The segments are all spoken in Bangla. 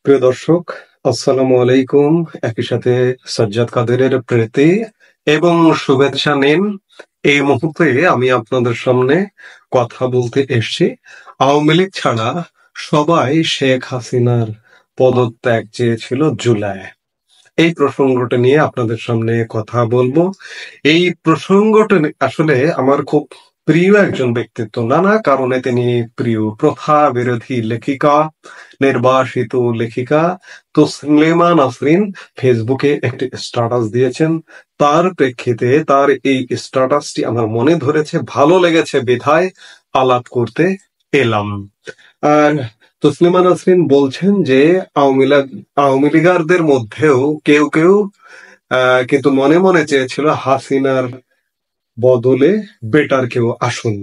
প্রিয় দর্শক, আসসালামু আলাইকুম। একই সাথে সাজ্জাদ কাদেরের প্রীতি এবং শুভেচ্ছা নিন। এই মুহূর্তে আমি আপনাদের সামনে কথা বলতে এসেছি। আওয়ামী লীগ ছাড়া সবাই শেখ হাসিনার পদত্যাগ চেয়েছিল জুলাই। এই প্রসঙ্গটা নিয়ে আপনাদের সামনে কথা বলবো। এই প্রসঙ্গটা আসলে আমার খুব প্রিয় একজন ব্যক্তিত্ব। নানা কারণে তিনি প্রিয়। প্রথা বিরোধী লেখিকা, নির্বাসিত লেখিকা তসলিমা নাসরিন ফেসবুকে একটি স্ট্যাটাস দিয়েছেন। তার প্রেক্ষিতে তার এই স্ট্যাটাসটি আমার মনে ধরেছে, ভালো লেগেছে বিধায় আলাপ করতে এলাম। আর তসলিমা নাসরিন বলছেন যে আওয়ামী লীগারদের মধ্যেও কেউ কেউ কিন্তু মনে মনে চেয়েছিল হাসিনার বদলে বেটার কেউ আসুন।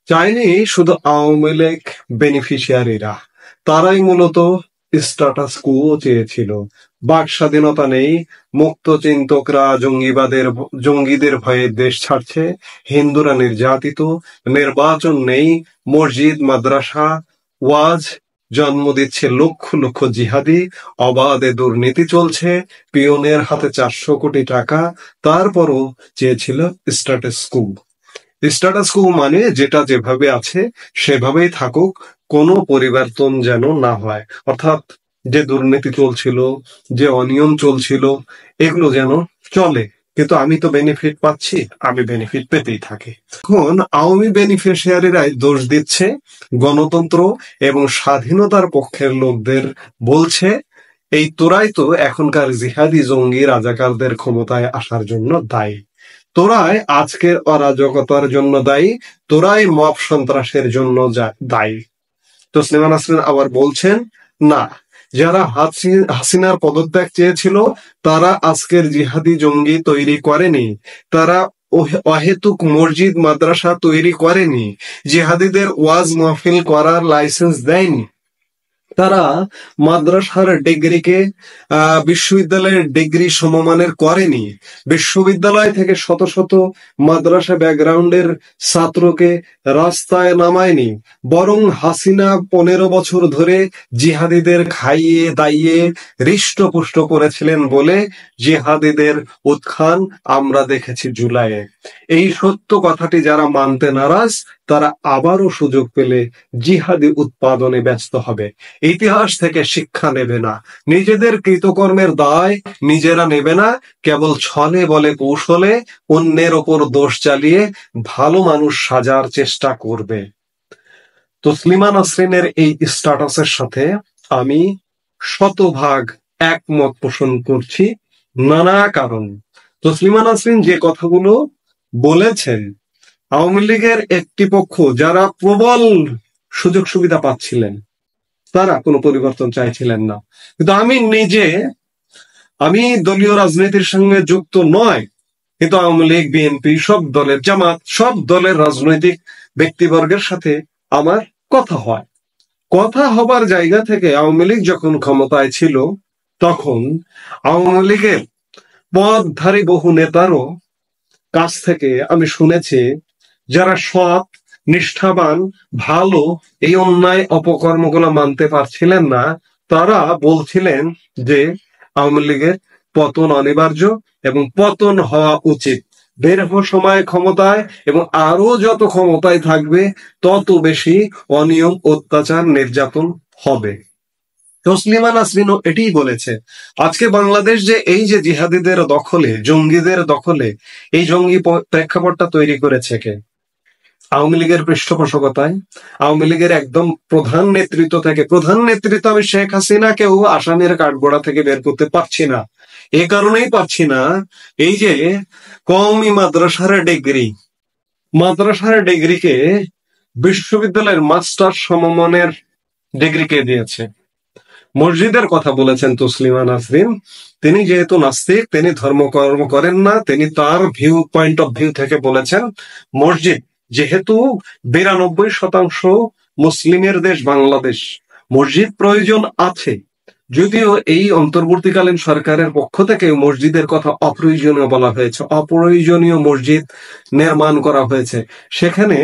চায়নি শুধু আওয়ামী লীগ বেনিফিশিয়ারিরা, তারাই মূলত স্ট্যাটাস কুও চেয়েছিল। বাক স্বাধীনতা নেই, মুক্ত চিন্তকরা জঙ্গিদের ভয়ে দেশ ছাড়ছে, হিন্দুরা নির্যাতিত, নির্বাচন নেই, মসজিদ মাদ্রাসা ওয়াজ জন্ম দিচ্ছে লক্ষ লক্ষ জিহাদি, অবাধে দুর্নীতি চলছে, পিয়নের হাতে 400 কোটি টাকা। তারপরও চেয়েছিল স্ট্যাটাস কু। স্ট্যাটাস কো মানে যেটা যেভাবে আছে সেভাবেই থাকুক, কোনো পরিবর্তন যেন না হয়। অর্থাৎ যে দুর্নীতি চলছিল, যে অনিয়ম চলছিল, এগুলো যেন চলে, কিন্তু আমি তো বেনিফিট পাচ্ছি, আমি বেনিফিট পেতেই থাকি। এখন আওয়ামী বেনিফিশিয়ারিরাই দোষ দিচ্ছে গণতন্ত্র এবং স্বাধীনতার পক্ষের লোকদের, বলছে এই তোরাই তো এখনকার জিহাদি জঙ্গি রাজাকারদের ক্ষমতায় আসার জন্য দায়ী, তোরাই আজকের অরাজকতার জন্য দায়ী, তোরাই মব সন্ত্রাসের জন্য দায়ী। তসলিমা নাসরিন আবার বলছেন, না, যারা হাসিনার পদত্যাগ চেয়েছিল তারা আজকের জিহাদি জঙ্গি তৈরি করেনি, তারা অহেতুক মসজিদ মাদ্রাসা তৈরি করেনি, জিহাদিদের ওয়াজ মাহফিল করার লাইসেন্স দেয়নি, তারা মাদ্রাসার ডিগ্রিকে বিশ্ববিদ্যালয়ের ডিগ্রি সমমানের করেনি, বিশ্ববিদ্যালয় থেকে শত শত মাদ্রাসা ব্যাকগ্রাউন্ডের ছাত্রকে রাস্তায় নামায়নি, বরং হাসিনা 15 বছর ধরে জিহাদিদের খাইয়ে দাইয়ে হৃষ্টপুষ্ট করেছিলেন বলে জিহাদিদের উত্থান আমরা দেখেছি জুলাইয়ে। এই সত্য কথাটি যারা মানতে নারাজ, তারা আবারও সুযোগ পেলে জিহাদি উৎপাদনে ব্যস্ত হবে। ইতিহাস থেকে শিক্ষা নেবে না, নিজেদের কৃতকর্মের দায় নিজেরা নেবে না, কেবল ছলে বলে কৌশলে অন্যের ওপর দোষ চালিয়ে ভালো মানুষ সাজার চেষ্টা করবে। তসলিমা নাসরিনের এই স্ট্যাটাসের সাথে আমি শতভাগ একমত পোষণ করছি, নানা কারণ। তসলিমা নাসরিন যে কথাগুলো বলেছেন, আওয়ামী লীগের একটি পক্ষ যারা প্রবল সুযোগ সুবিধা পাচ্ছিলেন, তারা কোনো পরিবর্তন চাইছিলেন না। কিন্তু আমি দলীয় রাজনীতির সঙ্গে যুক্ত নয়, কিন্তু আওয়ামী লীগ, বিএনপি, সব দলের, জামাত, সব দলের রাজনৈতিক ব্যক্তিবর্গের সাথে আমার কথা হয়। কথা হবার জায়গা থেকে আওয়ামী লীগ যখন ক্ষমতায় ছিল, তখন আওয়ামী লীগের পদধারী বহু নেতারও কাছ থেকে আমি শুনেছি, যারা সৎ, নিষ্ঠাবান, ভালো, এই অন্যায় অপকর্মগুলো মানতে পারছিলেন না, তারা বলছিলেন যে আওয়ামী লীগের পতন অনিবার্য এবং পতন হওয়া উচিত। দীর্ঘ সময় ক্ষমতায় এবং আরো যত ক্ষমতায় থাকবে তত বেশি অনিয়ম, অত্যাচার, নির্যাতন হবে। তসলিমা নাসরিনও এটাই বলেছে। আজকে বাংলাদেশ যে এই যে জিহাদিদের দখলে, জঙ্গিদের দখলে, এই জঙ্গি প্রেক্ষাপটটা তৈরি করেছে কে? আওয়ামী লীগের পৃষ্ঠপোষকতায়, আওয়ামী লীগের একদম প্রধান নেতৃত্ব থেকে। প্রধান নেতৃত্ব আমি শেখ হাসিনাকেও আসামের কাঠগড়া থেকে বের করতে পারছি না। এ কারণেই পারছি না, এই যে কওমি মাদ্রাসার ডিগ্রিকে বিশ্ববিদ্যালয়ের মাস্টার সমমানের ডিগ্রিকে দিয়েছে। মসজিদের কথা বলেছেন তসলিমা নাসরিন। তিনি যেহেতু নাস্তিক, তিনি ধর্মকর্ম করেন না, তিনি তার পয়েন্ট অফ ভিউ থেকে বলেছেন মসজিদ যেহেতু 92% মুসলিমের দেশ বাংলাদেশ, মসজিদ প্রয়োজন আছে, যদিও এই অন্তর্বর্তীকালীন সরকারের পক্ষ থেকে মসজিদের কথা অপ্রয়োজনীয় বলা হয়েছে, অপ্রয়োজনীয় মসজিদ নির্মাণ করা হয়েছে, সেখানে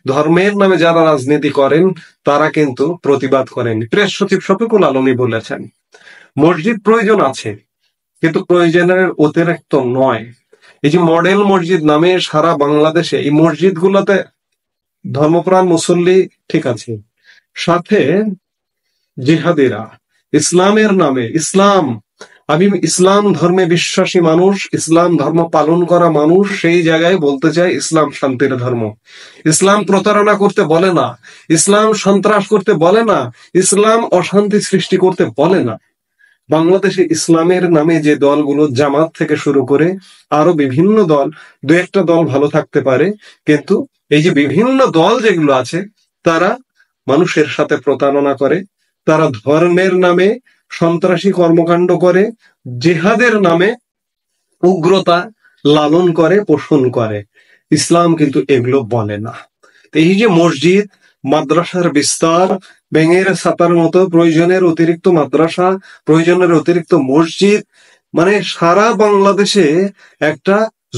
ধর্মের নামে যারা রাজনীতি করেন তারা কিন্তু প্রতিবাদ করেন। প্রেস সচিব শফিকুল আলমই বলেছেন মসজিদ প্রয়োজন আছে, কিন্তু প্রয়োজনের অতিরিক্ত নয়। এই যে মডেল মসজিদ নামে সারা বাংলাদেশে এই মসজিদগুলোতে ধর্মপ্রাণ মুসল্লি ঠিক আছে, সাথে জিহাদিরা ইসলামের নামে, আমি ইসলাম ধর্মে বিশ্বাসী মানুষ, ইসলাম ধর্ম পালন করা মানুষ, সেই জায়গায় বলতে চাই ইসলাম শান্তির ধর্ম। ইসলাম প্রতারণা করতে বলে না, ইসলাম সন্ত্রাস করতে বলে না, ইসলাম অশান্তি সৃষ্টি করতে বলে না। বাংলাদেশে ইসলামের নামে যে দলগুলো, জামাত থেকে শুরু করে আরো বিভিন্ন দল, দু একটা দল ভালো থাকতে পারে, কিন্তু এই যে বিভিন্ন দল যেগুলো আছে তারা মানুষের সাথে প্রতারণা করে, তারা ধর্মের নামে সন্ত্রাসী কর্মকাণ্ড করে, জেহাদের নামে উগ্রতা লালন করে, পোষণ করে। ইসলাম কিন্তু এগুলো বলে না। এই যে মসজিদ মাদ্রাসার বিস্তার, ব্যাঙের ছাতার মতো প্রয়োজনের অতিরিক্ত মাদ্রাসা, প্রয়োজনের অতিরিক্ত মসজিদ, মানে সারা বাংলাদেশে একটা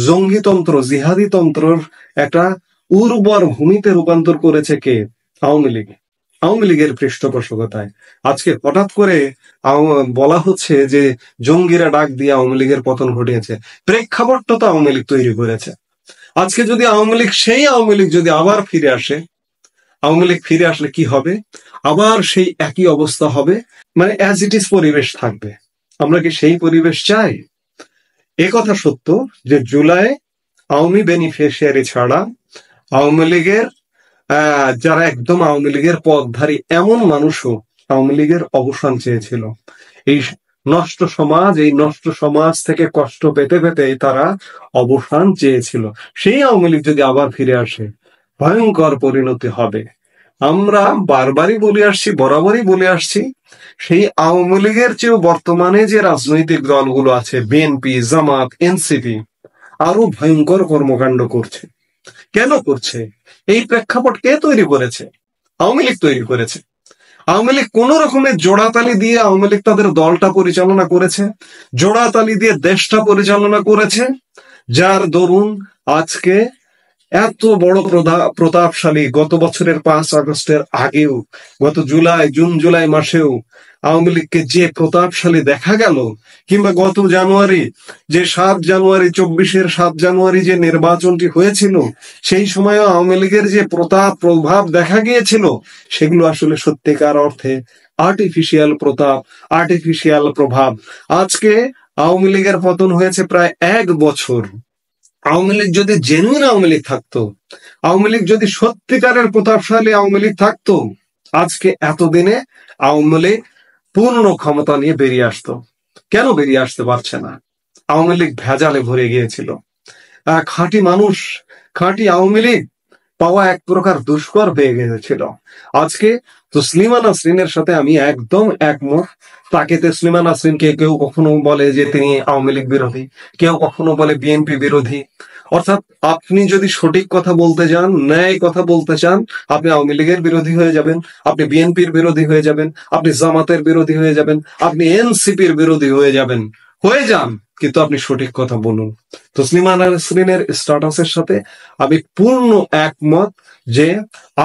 জঙ্গিতন্ত্র, জিহাদি তন্ত্রর একটা উর্বর ভূমিতে রূপান্তর করেছে কে? আওয়ামী লীগ। আওয়ামী লীগের পৃষ্ঠপোষকতায় আজকে হঠাৎ করে বলা হচ্ছে যে জঙ্গিরা ডাক দিয়ে আওয়ামী লীগের পতন ঘটিয়েছে। প্রেক্ষাপটটা তো আওয়ামী লীগ তৈরি করেছে। আজকে যদি আওয়ামী লীগ, সেই আওয়ামী লীগ যদি আবার ফিরে আসে, আওয়ামী লীগ ফিরে আসলে কি হবে? আবার সেই একই অবস্থা হবে, মানে অ্যাজ ইট ইজ পরিবেশ থাকবে। আমরা কি সেই পরিবেশ চাই? এ কথা সত্য যে জুলাই আওয়ামী বেনিফিশিয়ারি ছাড়া আওয়ামী লীগের যারা একদম আওয়ামী লীগের পদধারী এমন মানুষও আওয়ামী লীগের অবসান চেয়েছিল। এই নষ্ট সমাজ থেকে কষ্ট পেতে পেতে তারা অবসান চেয়েছিল। সেই আওয়ামী লীগ যদি আবার ফিরে আসে, ভয়ঙ্কর পরিণতি হবে। আমরা বারবারই বলে আসছি, বরাবরই বলে আসছি, সেই আওয়ামী লীগের চেয়েও বর্তমানে যে রাজনৈতিক দলগুলো আছে, বিএনপি, জামাত, এনসিপি, আরো ভয়ঙ্কর কর্মকাণ্ড করছে। কেন করছে? এই প্রেক্ষাপট কে তৈরি করেছে? আওয়ামী লীগ তৈরি করেছে। আওয়ামী লীগ কোন রকমের জোড়াতালি দিয়ে আওয়ামী লীগ তাদের দলটা পরিচালনা করেছে, জোড়াতালি দিয়ে দেশটা পরিচালনা করেছে, যার দরুন আজকে এত বড় প্রতাপশালী, গত বছরের ৫ আগস্টের আগেও, গত জুন জুলাই মাসেও আওয়ামী লীগকে যে প্রতাপশালী দেখা গেল, কিংবা গত জানুয়ারি যে ৭ জানুয়ারি যে নির্বাচনটি হয়েছিল, সেই সময় আওয়ামী লীগের যে প্রভাব দেখা গিয়েছিল, সেগুলো আসলে সত্যিকার অর্থে আর্টিফিশিয়াল প্রতাপ, আর্টিফিশিয়াল প্রভাব। আজকে আওয়ামী লীগের পতন হয়েছে প্রায় ১ বছর। আওয়ামী লীগ যদি জেনুইন আওয়ামী লীগ থাকতো, আওয়ামী লীগ যদি সত্যিকারের প্রতাপশালী আওয়ামী লীগ থাকতো, আজকে এতদিনে আওয়ামী লীগ পূর্ণ ক্ষমতা নিয়ে বেরিয়ে আসতো। কেন বেরিয়ে আসতে পারছে না? আওয়ামী লীগ ভেজালে ভরে গিয়েছিল। খাঁটি মানুষ, খাঁটি আওয়ামী লীগ পাওয়া এক প্রকার দুষ্কর হয়ে গিয়েছিল। আজকে তসলিমা নাসরিনের সাথে আমি একদম একমত। তাকে তসলিমা নাসরিনকে কেউ কখনো বলে যে তিনি আওয়ামী লীগ বিরোধী, কেউ কখনো বলে বিএনপি বিরোধী। অর্থাৎ আপনি যদি সঠিক কথা বলতে যান, ন্যায় কথা বলতে চান, আপনি আওয়ামী লীগের বিরোধী হয়ে যাবেন, আপনি বিএনপির বিরোধী হয়ে যাবেন, আপনি জামাতের বিরোধী হয়ে যাবেন, আপনি এনসিপির বিরোধী হয়ে যাবেন, হয়ে যান, কিন্তু আপনি সঠিক কথা বলুন। তসলিমা নাসরিনের স্ট্যাটাসের সাথে আমি পূর্ণ একমত যে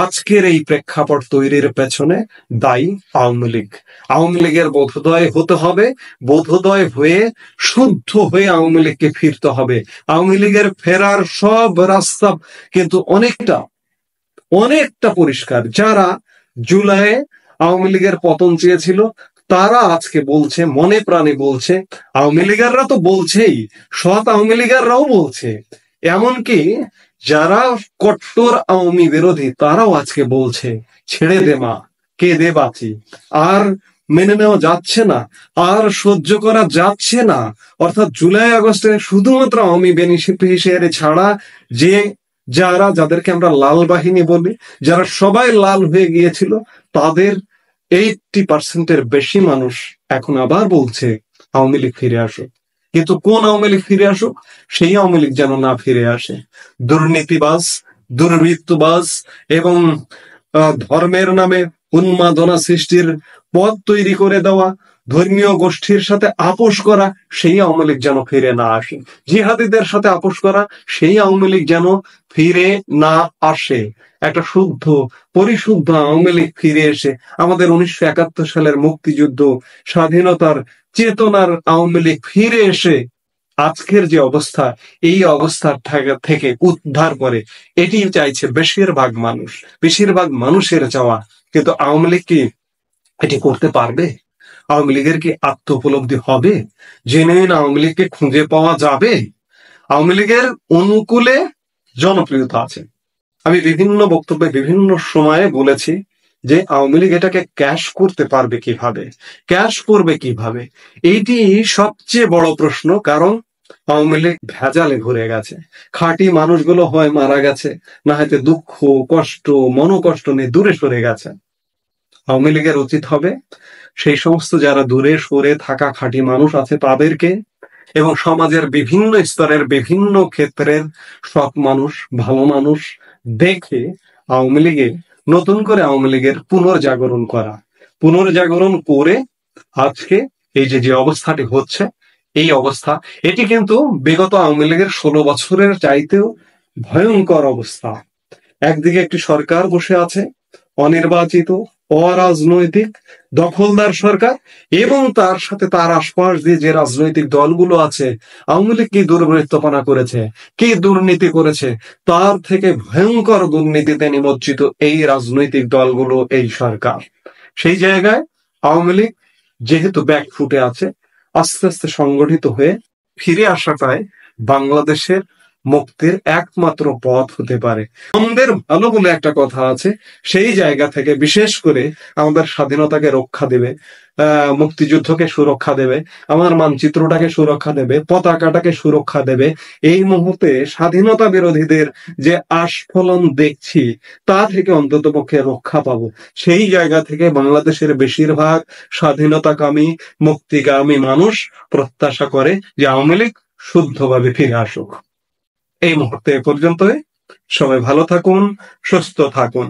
আজকের এই প্রেক্ষাপট তৈরির পেছনে দায়ী আওয়ামী লীগ। আওয়ামী লীগের বোধোদয় হতে হবে, বোধোদয় হয়ে শুদ্ধ হয়ে আওয়ামী লীগকে ফিরতে হবে। আওয়ামী লীগের ফেরার সব রাস্তা কিন্তু অনেকটা পরিষ্কার। যারা জুলাইয়ে আওয়ামী লীগের পতন চেয়েছিল, তারা আজকে বলছে, মনে প্রাণে বলছে, আওয়ামী লীগাররা তো বলছেই, সৎ আওয়ামী লীগাররাও বলছে, এমনকি যারা কট্টর আওয়ামী বিরোধী তারাও আজকে বলছে, ছেড়ে দে মা, কে দে বাঁচি। আর মেনে নেওয়া যাচ্ছে না, আর সহ্য করা যাচ্ছে না। অর্থাৎ জুলাই আগস্টে শুধুমাত্র আওয়ামী বেনিফিশিয়ারি ছাড়া যাদেরকে আমরা লাল বাহিনী বলি, যারা সবাই লাল হয়ে গিয়েছিল, তাদের 80% বেশি মানুষ এখন আবার বলছে আওয়ামী লীগ ফিরে আসুক। কিন্তু কোন আওয়ামী লীগ ফিরে আসুক? সেই আওয়ামী লীগ যেন না ফিরে আসে। দুর্নীতিবাজ, দুর্বৃত্তবাজ এবং ধর্মের নামে উন্মাদনা সৃষ্টির পথ তৈরি করে দেওয়া, ধর্মীয় গোষ্ঠীর সাথে আপোষ করা, সেই আওয়ামী লীগ যেন ফিরে না আসে। জিহাদিদের সাথে আপোষ করা, সেই আওয়ামী লীগ যেন ফিরে না আসে। একটা শুদ্ধ পরিশুদ্ধ আওয়ামী লীগ ফিরে এসে আমাদের 1971 সালের মুক্তিযুদ্ধ, স্বাধীনতার চেতনার আওয়ামী লীগ ফিরে এসে আজকের যে অবস্থা, এই অবস্থার থেকে উদ্ধার করে, এটি চাইছে বেশিরভাগ মানুষের চাওয়া। কিন্তু আওয়ামী লীগ কি এটি করতে পারবে? আওয়ামী লীগের কি আত্ম উপলব্ধি হবে? জেনুইন আওয়ামী লীগকে খুঁজে পাওয়া যাবে? আওয়ামী লীগের অনুকূলে জনপ্রিয়তা আছে। আমি বিভিন্ন বক্তব্যে বিভিন্ন সময়ে বলেছি যে আওয়ামী লীগ এটাকে ক্যাশ করতে পারবে কিভাবে, ক্যাশ করবে কিভাবে, এইটি সবচেয়ে বড় প্রশ্ন। কারণ আওয়ামী লীগ ভেজালে ঘুরে গেছে। খাঁটি মানুষগুলো হয় মারা গেছে, না হয়তো দুঃখ কষ্ট মনোকষ্ট নিয়ে দূরে সরে গেছে। আওয়ামী লীগের উচিত হবে সেই সমস্ত যারা দূরে সরে থাকা খাঁটি মানুষ আছে তাদেরকে, এবং সমাজের বিভিন্ন স্তরের বিভিন্ন ক্ষেত্রের সৎ মানুষ ভালো মানুষ দেখে আওয়ামী লীগে নতুন করে আওয়ামী লীগের পুনর্জাগরণ করে আজকে এই যে অবস্থাটি হচ্ছে, এই অবস্থা, এটি কিন্তু বিগত আওয়ামী লীগের 16 বছরের চাইতেও ভয়ঙ্কর অবস্থা। একদিকে একটি সরকার বসে আছে, অনির্বাচিত অরাজনৈতিক দখলদার সরকার, এবং তার সাথে তার আশপাশ দিয়ে যে রাজনৈতিক দলগুলো আছে, আওয়ামী লীগ কি দুর্বৃত্তপনা করেছে, কি দুর্নীতি করেছে, তার থেকে ভয়ঙ্কর দুর্নীতিতে নিমজ্জিত এই রাজনৈতিক দলগুলো, এই সরকার। সেই জায়গায় আওয়ামী লীগ যেহেতু ব্যাকফুটে আছে, আস্তে আস্তে সংগঠিত হয়ে ফিরে আসাটাই বাংলাদেশের মুক্তির একমাত্র পথ হতে পারে। আমাদের ভালো বলে একটা কথা আছে, সেই জায়গা থেকে বিশেষ করে আমাদের স্বাধীনতাকে রক্ষা দেবে, মুক্তিযুদ্ধকে সুরক্ষা দেবে, আমার মানচিত্রটাকে সুরক্ষা দেবে, পতাকাটাকে সুরক্ষা দেবে। এই মুহূর্তে স্বাধীনতা বিরোধীদের যে আস্ফলন দেখছি, তা থেকে অন্তত পক্ষে রক্ষা পাবো। সেই জায়গা থেকে বাংলাদেশের বেশিরভাগ স্বাধীনতাকামী মুক্তিগামী মানুষ প্রত্যাশা করে যে আওয়ামী লীগ শুদ্ধভাবে ফিরে আসুক। এই মুহূর্তে এ পর্যন্তই। সবাই ভালো থাকুন, সুস্থ থাকুন।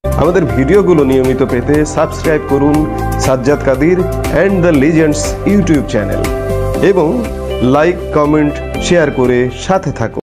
আমাদের ভিডিওগুলো নিয়মিত পেতে সাবস্ক্রাইব করুন Sajjad Kadir and the legends YouTube channel, এবং লাইক কমেন্ট শেয়ার করে সাথে থাকুন।